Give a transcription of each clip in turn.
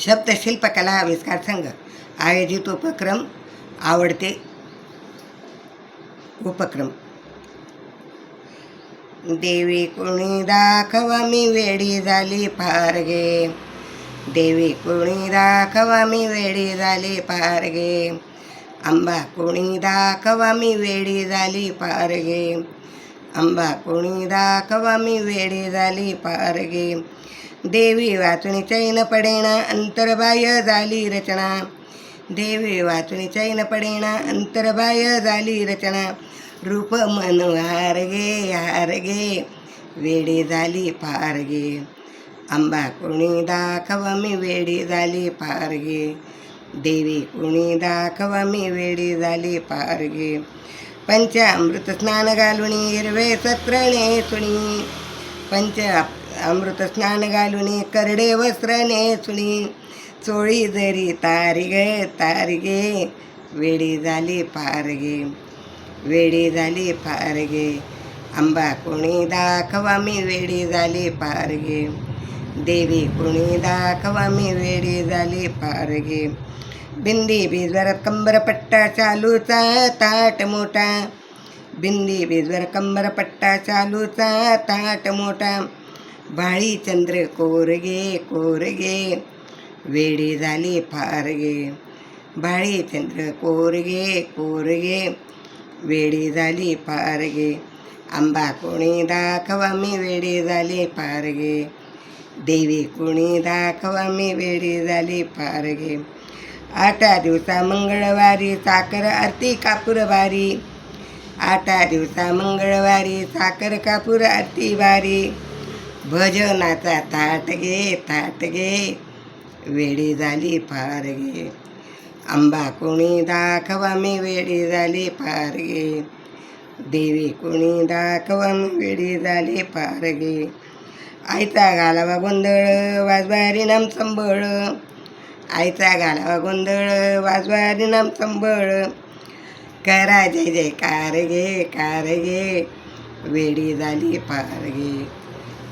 सप्तशिल्पकला आविष्कार संघ आयोजित उपक्रम आवडते उपक्रम. देवी कुणी दाखवा मी वेडी झाली फार गे, देवी कुणी दाखवा मी वेडी झाली फार गे, आंबा कुणी दाखवा मी वेडी झाली फार गे, आंबा कुणी दाखवा मी वेडी झाली फार गे. देवी वाचून चैन पडेना अंतर्बाह्य झाली रचना, देवी वाचून चैन पडेना अंतर्बाह्य झाली रचना, रूप मन हार गे वेडी झाली फार गे, आंबा कुणी दाखवा मी वेडी झाली फार गे, देवी कुणी दाखवा मी वेडी झाली फार गे. पंचामृत स्नान घालून हिरवे सत्रणे सुणी, पंचामृत स्नान घालून करडे वस्त्र नेसुणी, चोळी जरी तारी गे वेडी झाली फार गे, वेडी झाली फार गे, आंबा कुणी दाखवा मी वेडी झाली फार गे, देवी कुणी दाखवा मी वेडी झाली फार गे. बिंदी भिजवर कंबरपट्टा चालूचा ताट मोठा, बिंदी भिजवर कंबरपट्टा चालूचा ताट मोठा, भाळी चंद्र कोरगे वेडी झाली फार गे, भाळी चंद्र कोरगे वेडी झाली फार गे, आंबा कुणी दाखवा मी वेडी झाली फार गे, देवी कुणी दाखवा मी वेडी झाली फार गे. 8 दिवसा मंगळवारी साखर आरती कापूर बारी, 8 दिवसा मंगळवारी साखर कापूर आरती बारी, भजनाचा ताट गे वेडी झाली फार गे, आंबा कुणी दाखवा मी वेडी झाली फार गे, देवी कुणी दाखवा मी वेडी झाली फार गे. आईचा घालावा गोंधळ वाजवारी नाम संबळ, आईचा घालावा गोंधळ वाजवारी नाम संबळ, करा जय जयकार गे वेडी झाली फार गे,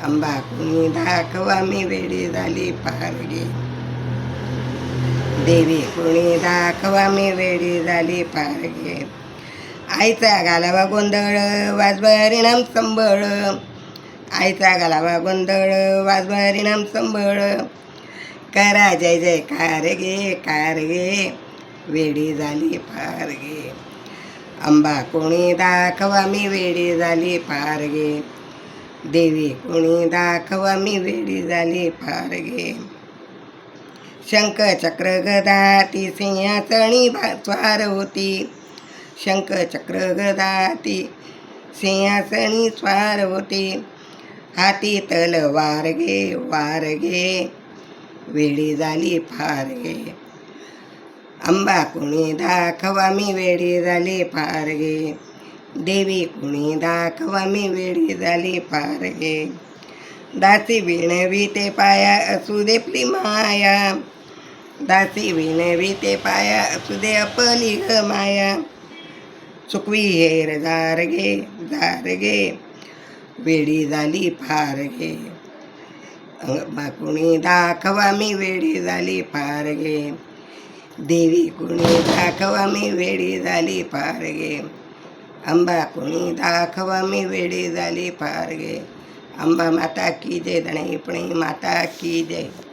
आंबा कुणी दाखवा मी वेडी झाली फार गे, देवी कुणी दाखवा मी वेडी झाली फार गे. आईचा घालावा गोंधळ वाजवारी नाम संबळ, आईचा घालावा गोंधळ वाजवारी नाम संबळ, करा जय जयकार गे वेडी झाली फार गे, आंबा कुणी दाखवा मी वेडी झाली फार गे, देवी कुणी दाखवा मी वेडी झाली फार गे. शंख चक्र गदा ती सिंहासनी स्वार होती, शंख चक्र गदा ती सिंहासनी स्वार होती, हाती तलवार गे वेडी झाली फार गे, आंबा कुणी दाखवा मी वेडी झाली फार गे, देवी कुणी दाखवा मी वेडी झाली फार गे. दासी विणवी ते पाया असू दे आपली माया, दासी विणवी ते पाया असू दे आपली ग माया, चुकवी हेर जार गे वेडी झाली फार गे, आंबा कुणी दाखवा मी वेडी झाली फार गे, देवी कुणी दाखवा मी वेडी झाली फार गे, आंबा कुणी दाखवा मी वेडी झाली फार गे. अंबा माता की जय, धणे माता की जय.